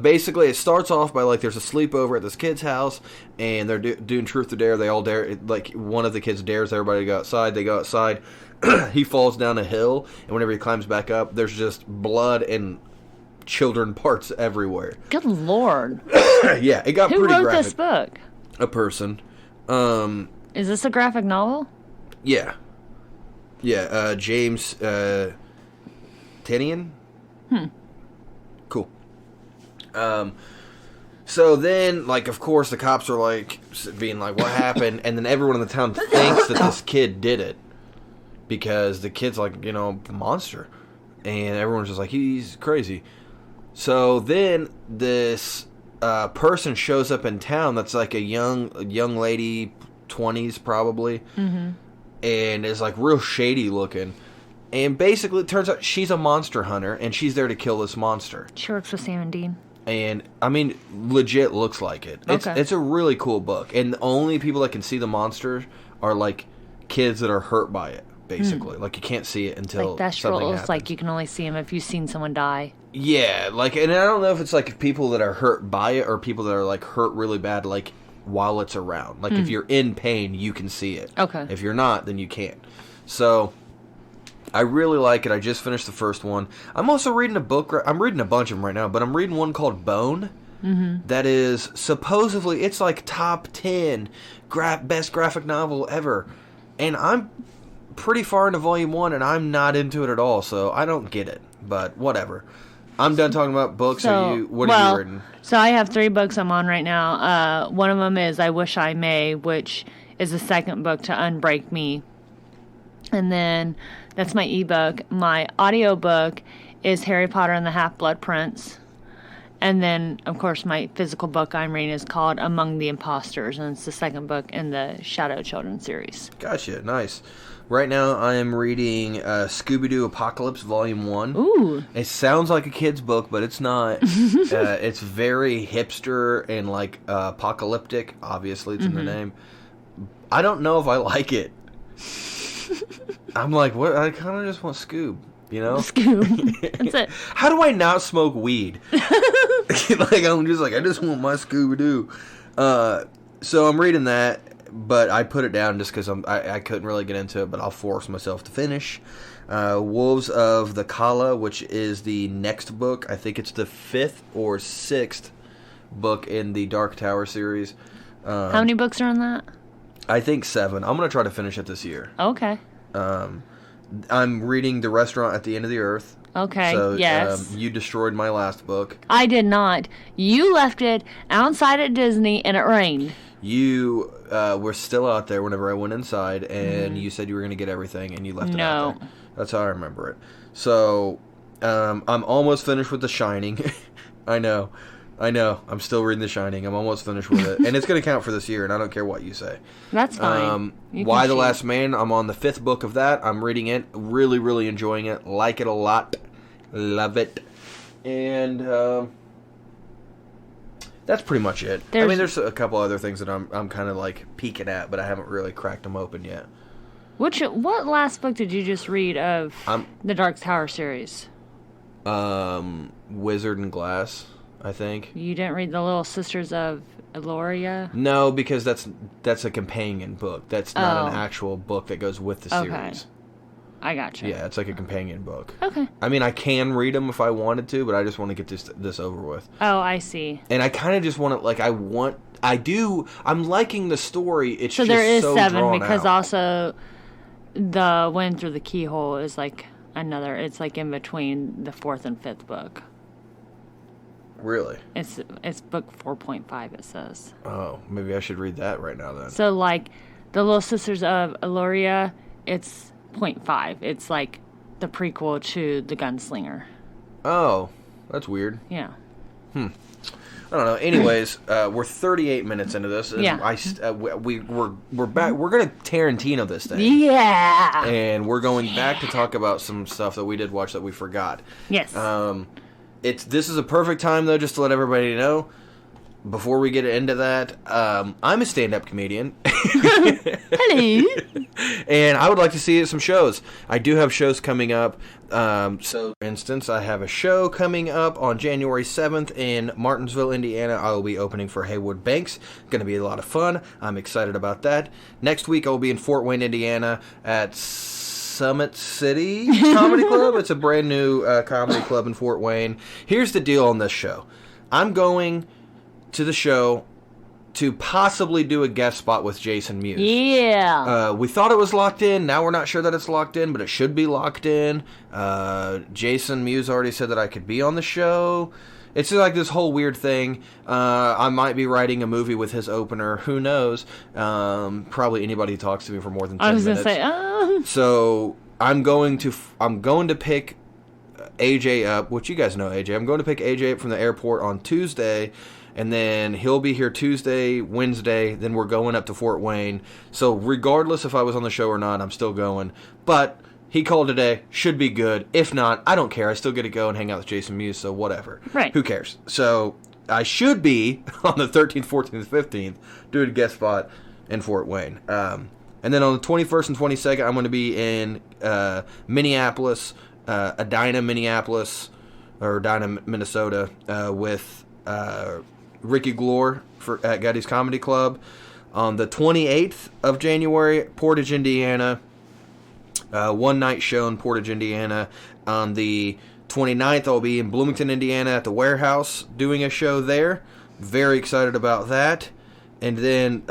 Basically, it starts off by, like, there's a sleepover at this kid's house, and they're doing Truth or Dare. They all dare, like, one of the kids dares everybody to go outside. They go outside. He falls down a hill, and whenever he climbs back up, there's just blood and children parts everywhere. Good Lord. Yeah, it got Who pretty wrote graphic. this book? A person. Is this a graphic novel? Yeah. Yeah, James Tinian? Cool. So then, like, of course, the cops are, like, being like, what happened? And then everyone in the town thinks that this kid did it. Because the kid's, like, you know, the monster. And everyone's just like, he's crazy. So then this person shows up in town that's, like, a young lady, 20s probably. Mm-hmm. And is, like, real shady looking. And basically, it turns out she's a monster hunter, and she's there to kill this monster. She works with Sam and Dean. And, I mean, legit looks like it. It's a really cool book. And the only people that can see the monster are, like, kids that are hurt by it, basically. Like, you can't see it until something happens. Like, you can only see them if you've seen someone die. Yeah, like, and I don't know if it's, like, people that are hurt by it or people that are, like, hurt really bad, like, while it's around. Like, if you're in pain, you can see it. Okay. If you're not, then you can't. So, I really like it. I just finished the first one. I'm also reading a book. I'm reading a bunch of them right now, but I'm reading one called Bone. That is supposedly, it's like top 10 best graphic novel ever. And I'm pretty far into volume 1, and I'm not into it at all, so I don't get it. But whatever. I'm done talking about books. What are you reading? So I have 3 books I'm on right now. One of them is I Wish I May, which is the second book to Unbreak Me. And then that's my ebook. My audiobook is Harry Potter and the Half-Blood Prince. And then, of course, my physical book I'm reading is called Among the Imposters, and it's the second book in the Shadow Children series. Gotcha, nice. Right now I am reading Scooby-Doo Apocalypse Volume 1. Ooh. It sounds like a kid's book, but it's not. It's very hipster and, like, apocalyptic. Obviously, it's in the name. I don't know if I like it. I'm like, what? I kind of just want Scoob, you know? Scoob. That's it. How do I not smoke weed? Like, I'm just like, I just want my Scooby-Doo. So I'm reading that, but I put it down just because I couldn't really get into it, but I'll force myself to finish. Wolves of the Kala, which is the next book. I think it's the 5th or 6th book in the Dark Tower series. How many books are in that? I think 7. I'm going to try to finish it this year. Okay. I'm reading The Restaurant at the End of the Earth. Okay, so, yes. You destroyed my last book. I did not. You left it outside at Disney and it rained. You were still out there whenever I went inside, and you said you were going to get everything, and you left it out there. That's how I remember it. So, I'm almost finished with The Shining. I know. I'm still reading The Shining. I'm almost finished with it. And it's going to count for this year, and I don't care what you say. That's fine. Why the Last Man? I'm on the 5th book of that. I'm reading it. Really, really enjoying it. Like it a lot. Love it. And that's pretty much it. There's a couple other things that I'm kind of like peeking at, but I haven't really cracked them open yet. What last book did you just read of the Dark Tower series? Wizard and Glass, I think. You didn't read The Little Sisters of Eloria? No, because that's a companion book. That's not an actual book that goes with the series. I gotcha. Yeah, it's like a companion book. Okay. I mean, I can read them if I wanted to, but I just want to get this over with. Oh, I see. And I kind of just want to, like, I'm liking the story. It's so just there is so 7 because out. Also the Wind Through the Keyhole is like another. It's like in between the 4th and 5th book. Really? It's book 4.5. It says. Oh, maybe I should read that right now then. So like, The Little Sisters of Eloria, it's 0.5. It's like the prequel to The Gunslinger. Oh, that's weird. Yeah. I don't know. Anyways, we're 38 minutes into this. And yeah. We're back. We're gonna Tarantino this thing. Yeah. And we're going back to talk about some stuff that we did watch that we forgot. Yes. This is a perfect time though, just to let everybody know. Before we get into that, I'm a stand-up comedian. Hello. And I would like to see some shows. I do have shows coming up. So, for instance, I have a show coming up on January 7th in Martinsville, Indiana. I will be opening for Haywood Banks. Going to be a lot of fun. I'm excited about that. Next week, I will be in Fort Wayne, Indiana at Summit City Comedy Club. It's a brand new comedy club in Fort Wayne. Here's the deal on this show. I'm going to the show to possibly do a guest spot with Jason Mewes. Yeah. We thought it was locked in. Now we're not sure that it's locked in, but it should be locked in. Jason Mewes already said that I could be on the show. It's like this whole weird thing. I might be writing a movie with his opener. Who knows? Probably anybody who talks to me for more than 10 minutes. I was going to say, So I'm going to pick AJ up, which you guys know AJ. I'm going to pick AJ up from the airport on Tuesday. And then he'll be here Tuesday, Wednesday, then we're going up to Fort Wayne. So regardless if I was on the show or not, I'm still going. But he called today. Should be good. If not, I don't care. I still get to go and hang out with Jason Mewes, so whatever. Right. Who cares? So I should be on the 13th, 14th, 15th doing a guest spot in Fort Wayne. And then on the 21st and 22nd, I'm going to be in Minneapolis, Edina, Minneapolis, or Edina, Minnesota, with Ricky Glore at Gutty's Comedy Club. On the 28th of January, Portage, Indiana. One-night show in Portage, Indiana. On the 29th, I'll be in Bloomington, Indiana at the Warehouse doing a show there. Very excited about that. And then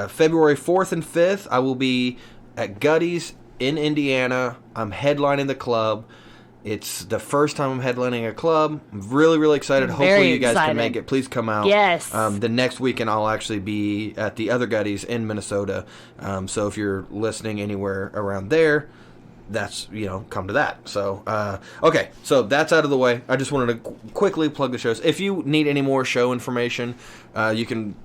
February 4th and 5th, I will be at Gutty's in Indiana. I'm headlining the club. It's the first time I'm headlining a club. I'm really, really excited. Hopefully you guys can make it. Please come out. Yes. The next weekend I'll actually be at the other Gutty's in Minnesota. So if you're listening anywhere around there, that's, come to that. So, okay. So that's out of the way. I just wanted to quickly plug the shows. If you need any more show information, you can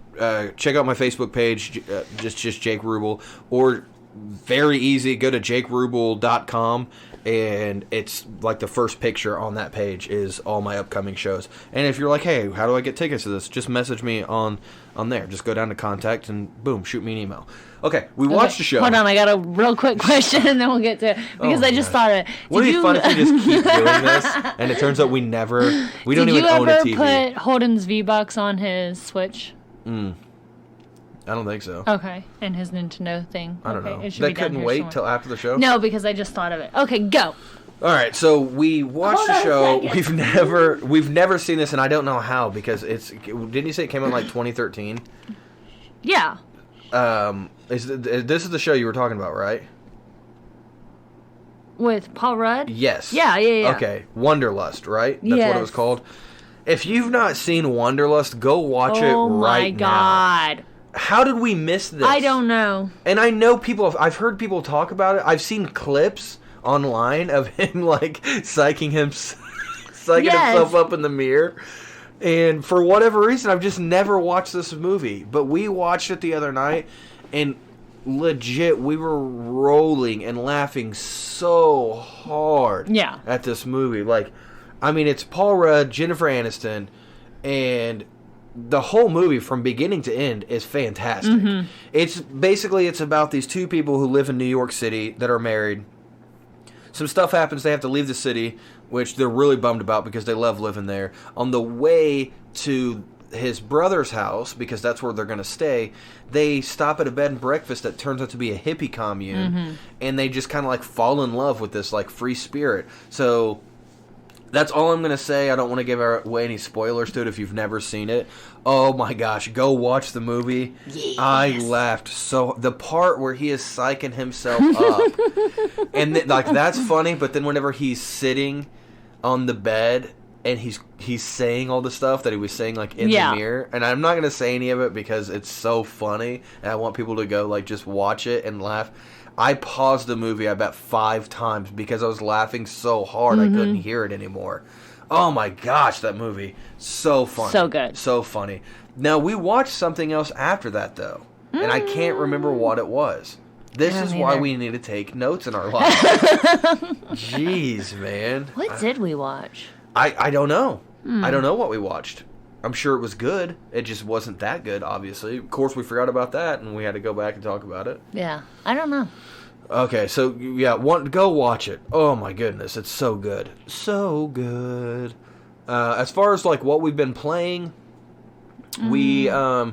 check out my Facebook page, just Jake Rubel, or very easy, go to jakerubel.com, and it's like the first picture on that page is all my upcoming shows. And if you're like, hey, how do I get tickets to this? Just message me on there. Just go down to contact and boom, shoot me an email. Okay, we watched the show. Hold on, I got a real quick question and then we'll get to it. Because I just thought of it. Wouldn't it be fun if we just keep doing this and it turns out we don't even own a TV? Did you ever put Holden's V-Bucks on his Switch? I don't think so. Okay, and his Nintendo thing. I don't know. It should That be down couldn't here wait somewhere. till after the show? No, because I just thought of it. Okay, go. All right, so we watched the show. We've never seen this, and I don't know how, because didn't you say it came out in like 2013? Yeah. This is the show you were talking about, right? With Paul Rudd? Yes. Yeah. Okay, Wonderlust, right? That's what it was called. If you've not seen Wonderlust, go watch it right now. Oh my God. How did we miss this? I don't know. And I know I've heard people talk about it. I've seen clips online of him like psyching himself up in the mirror. And for whatever reason, I've just never watched this movie. But we watched it the other night, and legit, we were rolling and laughing so hard at this movie. Like, I mean, it's Paul Rudd, Jennifer Aniston, and the whole movie from beginning to end is fantastic. Mm-hmm. It's about these two people who live in New York City that are married. Some stuff happens, they have to leave the city, which they're really bummed about because they love living there. On the way to his brother's house, because that's where they're going to stay, they stop at a bed and breakfast that turns out to be a hippie commune, and they just kind of like fall in love with this like free spirit. So that's all I'm going to say. I don't want to give away any spoilers to it if you've never seen it. Oh my gosh, go watch the movie. Yes. I laughed so... The part where he is psyching himself up. And that's funny, but then whenever he's sitting on the bed and he's saying all the stuff that he was saying like in the mirror, and I'm not going to say any of it because it's so funny, and I want people to go like just watch it and laugh. I paused the movie, I bet 5 times because I was laughing so hard I couldn't hear it anymore. Oh my gosh, that movie. So funny. So good. So funny. Now, we watched something else after that, though, and I can't remember what it was. This is why we need to take notes in our lives. Jeez, man. What did we watch? I don't know. I don't know what we watched. I'm sure it was good. It just wasn't that good, obviously. Of course, we forgot about that, and we had to go back and talk about it. Yeah, I don't know. Okay, so, yeah, go watch it. Oh, my goodness, it's so good. So good. As far as, like, what we've been playing, we, playing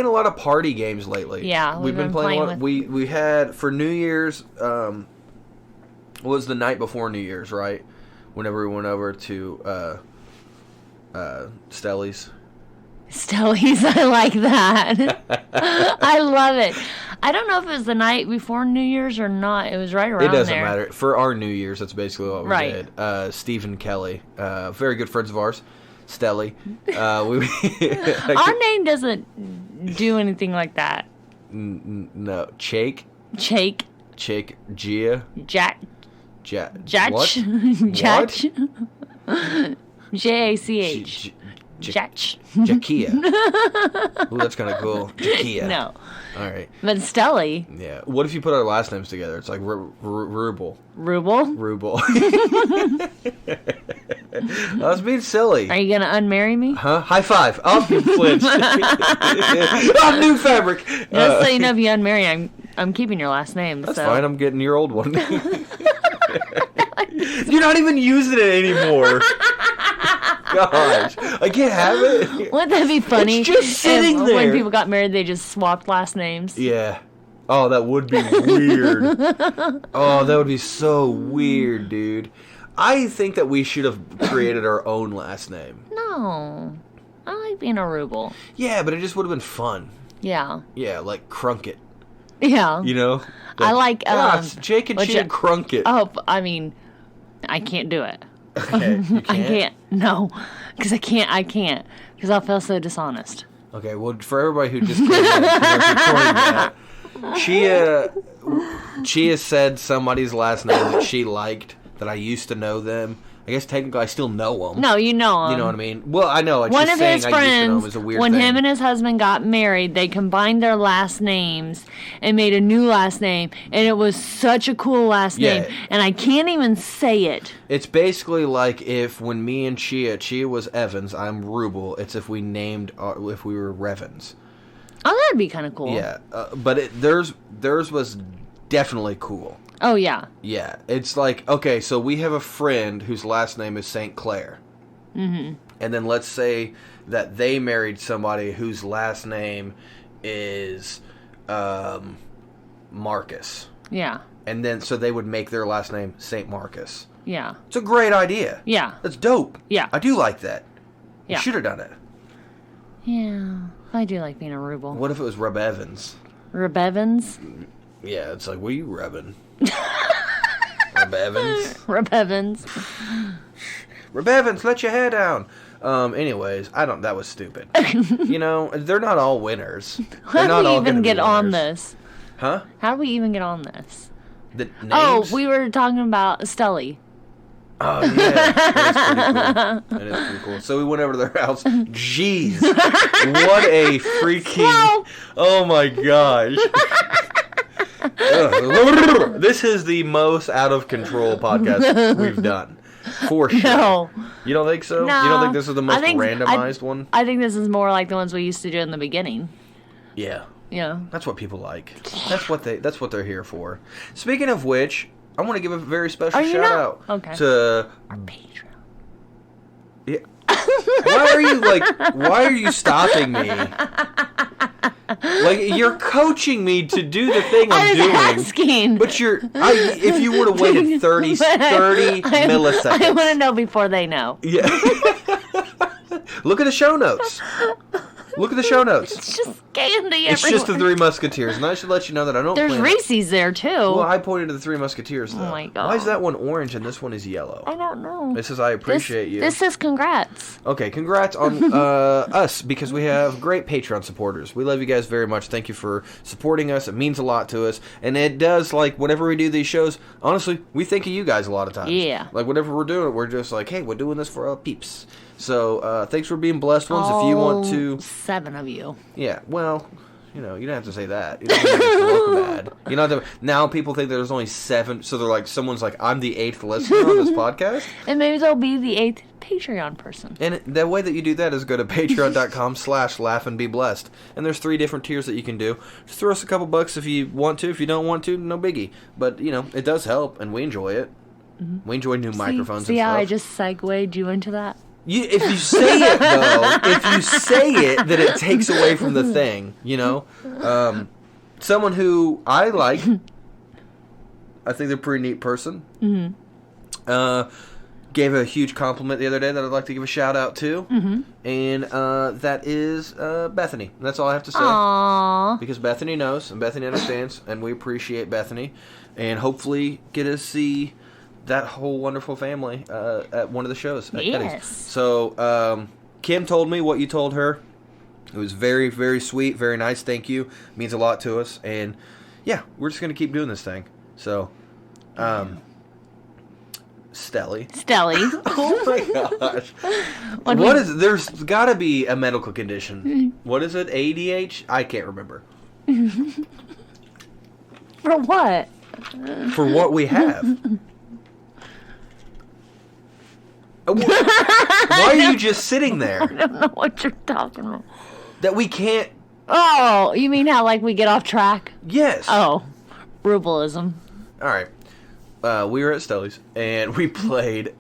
a lot of party games lately. Yeah, we've been playing a lot. We had, for New Year's, was the night before New Year's, right? Whenever we went over to, Stelli's. Stelli's, I like that. I love it. I don't know if it was the night before New Year's or not. It was right around there. It doesn't matter. For our New Year's, that's basically what we did. Stephen Kelly, very good friends of ours, Stelly. Our name doesn't do anything like that. No. Chake? Chake. Gia? Jach. What? Jach. Jach. Jach. Jakia. Ooh, that's kind of cool. Jakia. No. All right. But Stelly. Yeah. What if you put our last names together? It's like Ruble. Ruble? I was being silly. Are you going to unmarry me? Huh? High five. I'll be flinched. I'm new fabric. Just so you know, if you unmarry, I'm keeping your last name. That's fine. I'm getting your old one. You're not even using it anymore. Gosh, I can't have it. Wouldn't that be funny? It's just sitting there. When people got married, they just swapped last names. Yeah. Oh, that would be weird. Oh, that would be so weird, dude. I think that we should have created our own last name. No. I like being a Ruble. Yeah, but it just would have been fun. Yeah. Yeah, like Crunkit. Yeah. You know? I like... it's Jake and she and Crunkit. Oh, I mean, I can't do it. Okay, you can't? I can't. No. Because I can't. Because I'll feel so dishonest. Okay, well, for everybody who just came in, Chia said somebody's last name that she liked, that I used to know them. I guess technically I still know them. No, you know them. You know what I mean? Well, I know. One of his friends, is a weird when thing. him and his husband got married, they combined their last names and made a new last name, and it was such a cool last name, and I can't even say it. It's basically like if when me and Chia was Evans, I'm Ruble. It's if we if we were Revens. Oh, that'd be kind of cool. Yeah, but theirs was definitely cool. Oh, yeah. Yeah, it's like, okay, so we have a friend whose last name is St. Clair. Mm-hmm. And then let's say that they married somebody whose last name is Marcus. Yeah. And then, so they would make their last name St. Marcus. Yeah. It's a great idea. Yeah. That's dope. Yeah. I do like that. Yeah. You should have done it. Yeah. I do like being a Ruble. What if it was Rub Evans? Rub Evans? Yeah, it's like, what are you rubbing? Rub Evans? Rub Evans. Rub Evans, let your hair down. Anyways, that was stupid. You know, they're not all winners. They're How do we even get on this? Huh? How do we even get on this? The names? Oh, we were talking about Stelly. Oh, yeah. That is pretty cool. So we went over to their house. Jeez. What a freaking... Slow. Oh, my gosh. This is the most out of control podcast we've done. For sure. No. You don't think so? No. You don't think this is the most randomized one? I think this is more like the ones we used to do in the beginning. Yeah. Yeah. That's what people like. That's what they're here for. Speaking of which, I want to give a very special shout out to our Patreon. Yeah. Why are you stopping me? Like, you're coaching me to do the thing I'm doing. Asking. But if you would have waited 30 milliseconds. I want to know before they know. Yeah. Look at the show notes. Look at the show notes. It's just candy. It's just the Three Musketeers, and I should let you know that I don't. There's Reese's there too. Well, I pointed to the Three Musketeers though. Oh my god! Why is that one orange and this one is yellow? I don't know. This says I appreciate you. This says congrats. Okay, congrats on us because we have great Patreon supporters. We love you guys very much. Thank you for supporting us. It means a lot to us, and it does. Like whenever we do these shows, honestly, we think of you guys a lot of times. Yeah. Like whenever we're doing it, we're just like, hey, we're doing this for our peeps. So, thanks for being blessed ones. If you want to... 7 of you. Yeah, well, you know, you don't have to say that. You don't have to look bad. You know, now people think there's only 7, so they're like, someone's like, I'm the 8th listener on this podcast. And maybe they'll be the 8th Patreon person. And the way that you do that is go to patreon.com/laughandbeblessed. And there's 3 different tiers that you can do. Just throw us a couple bucks if you want to. If you don't want to, no biggie. But, you know, it does help, and we enjoy it. Mm-hmm. We enjoy new microphones and stuff. Yeah, I just segued you into that. If you say it, though, then it takes away from the thing, you know? Someone who I like, I think they're a pretty neat person, gave a huge compliment the other day that I'd like to give a shout-out to, and that is Bethany. And that's all I have to say. Aww. Because Bethany knows, and Bethany understands, and we appreciate Bethany, and hopefully get to see... that whole wonderful family at one of the shows. Yes. So, Kim told me what you told her. It was very, very sweet, very nice. Thank you. It means a lot to us. And, yeah, we're just going to keep doing this thing. So, Stelly. Oh my gosh. There's got to be a medical condition. What is it? ADH? I can't remember. For what? For what we have. Why are you just sitting there? I don't know what you're talking about. That we can't... Oh, you mean how, like, we get off track? Yes. Oh, rubalism. All right. We were at Stelly's, and we played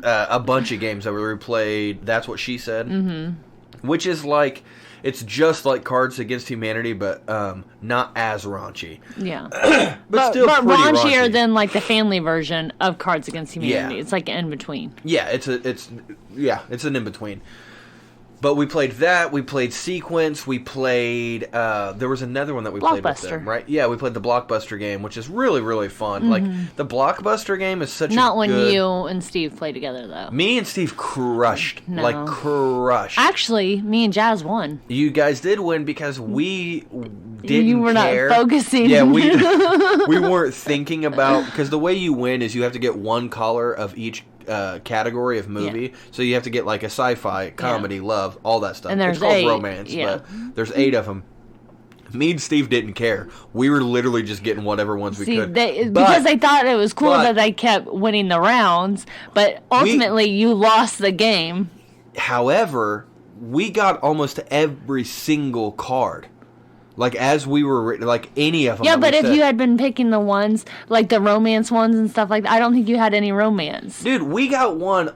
a bunch of games. We played That's What She Said, which is like, it's just like Cards Against Humanity, but not as raunchy. Yeah. but still but pretty raunchier raunchy. than like the family version of Cards Against Humanity. Yeah. It's like an in-between. Yeah, it's an in-between. But we played that. We played Sequence. We played... there was another one that we played with them, right? Yeah, we played the Blockbuster game, which is really, really fun. Like, the Blockbuster game is such Not when you and Steve play together, though. Me and Steve crushed. No. Like, crushed. Actually, me and Jazz won. You guys did win because we didn't You were care. not focusing. Yeah, we weren't thinking about... Because the way you win is you have to get one color of each category of movie. Yeah. So you have to get like a sci-fi, comedy, love, all that stuff. And there's it's called 8. romance, but there's 8 of them. Me and Steve didn't care. We were literally just getting whatever ones we could. Because they thought it was cool that they kept winning the rounds, but ultimately you lost the game. However, we got almost every single card. Like, as we were, like, any of them. Yeah, but if you had been picking the ones, like the romance ones and stuff like that, I don't think you had any romance. Dude, we got one.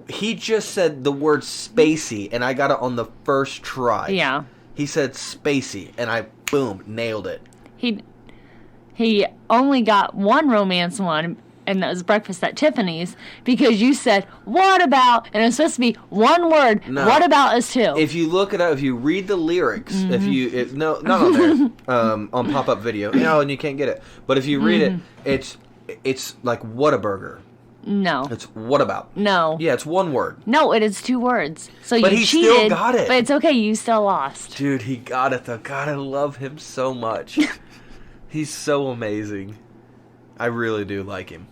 He just said the word spacey, and I got it on the first try. Yeah. He said spacey, and I, boom, nailed it. He only got one romance one, and that was Breakfast at Tiffany's, because you said, what about, and it's supposed to be one word, what about us too? If you look it up, if you read the lyrics, not on there, on pop-up video, and you can't get it, but if you read it, it's like Whataburger. No. It's what about? No. Yeah, it's one word. No, it is 2 words. So but you cheated. But he still got it. But it's okay, you still lost. Dude, he got it though. God, I love him so much. He's so amazing. I really do like him.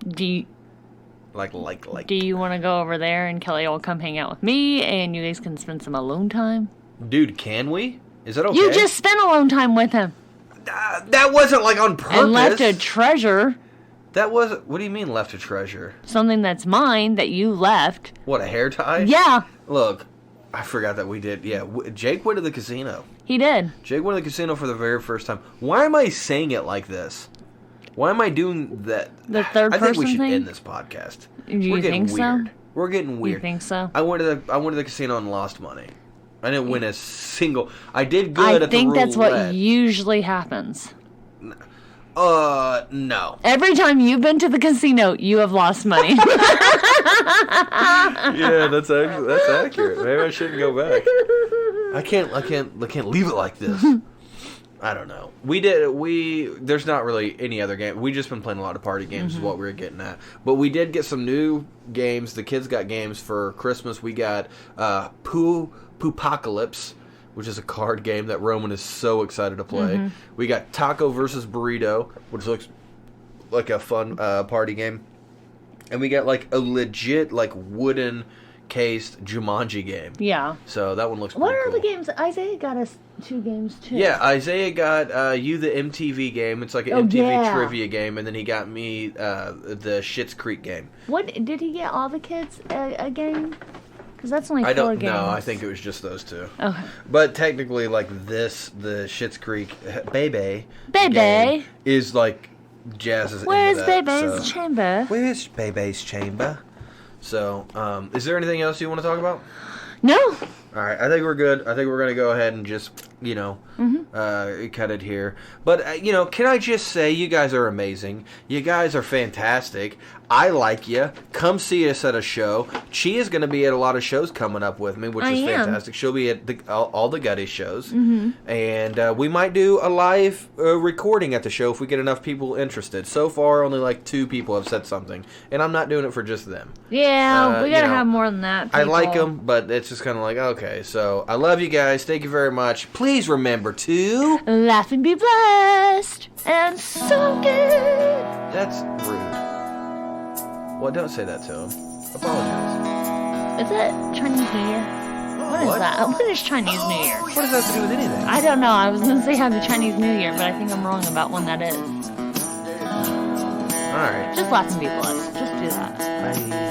Do you... Like. Do you want to go over there and Kelly will come hang out with me and you guys can spend some alone time? Dude, can we? Is that okay? You just spent alone time with him. That wasn't like on purpose. And left a treasure. That wasn't... What do you mean left a treasure? Something that's mine that you left. What, a hair tie? Yeah. Look, I forgot that we did. Yeah, Jake went to the casino. He did. Jake went to the casino for the very first time. Why am I saying it like this? Why am I doing that? The third person thing? I think we should end this podcast. Do you think so? We're getting weird. You think so? I went to the casino and lost money. I didn't win a single... I did good at the roulette. I think that's what usually happens. No. Every time you've been to the casino, you have lost money. Yeah, that's accurate. Maybe I shouldn't go back. I can't leave it like this. I don't know. There's not really any other game. We just been playing a lot of party games is what we were getting at. But we did get some new games. The kids got games for Christmas. We got Poopocalypse, which is a card game that Roman is so excited to play. We got Taco versus Burrito, which looks like a fun party game. And we got like a legit like wooden cased Jumanji game. Yeah. So that one looks pretty What are cool. the games? Isaiah got us 2 games too. Yeah, Isaiah got you the MTV game. It's like an MTV trivia game. And then he got me the Schitt's Creek game. What, did he get all the kids a game? Because that's only 4 games. I don't know. I think it was just those 2. Okay. But technically, like this, the Schitt's Creek Baby game is like Jazz's. Where's Baby's chamber? Where's Baby's chamber? So, is there anything else you want to talk about? No. All right, I think we're good. I think we're going to go ahead and just, cut it here. But, can I just say you guys are amazing. You guys are fantastic. I like you. Come see us at a show. She is going to be at a lot of shows coming up with me, which is fantastic. She'll be at all the Gutty shows. And we might do a live recording at the show if we get enough people interested. So far, only like 2 people have said something. And I'm not doing it for just them. Yeah, we got to have more than that. People. I like them, but it's just kind of like, okay. So, I love you guys. Thank you very much. Please remember to... laugh and be blessed. And so good. That's rude. Well, don't say that to him. Apologize. Is it Chinese New Year? What is that? What is Chinese New Year? What does that have to do with anything? I don't know. I was going to say Happy Chinese New Year, but I think I'm wrong about when that is. Alright. Just laughing people at. Just do that. Bye.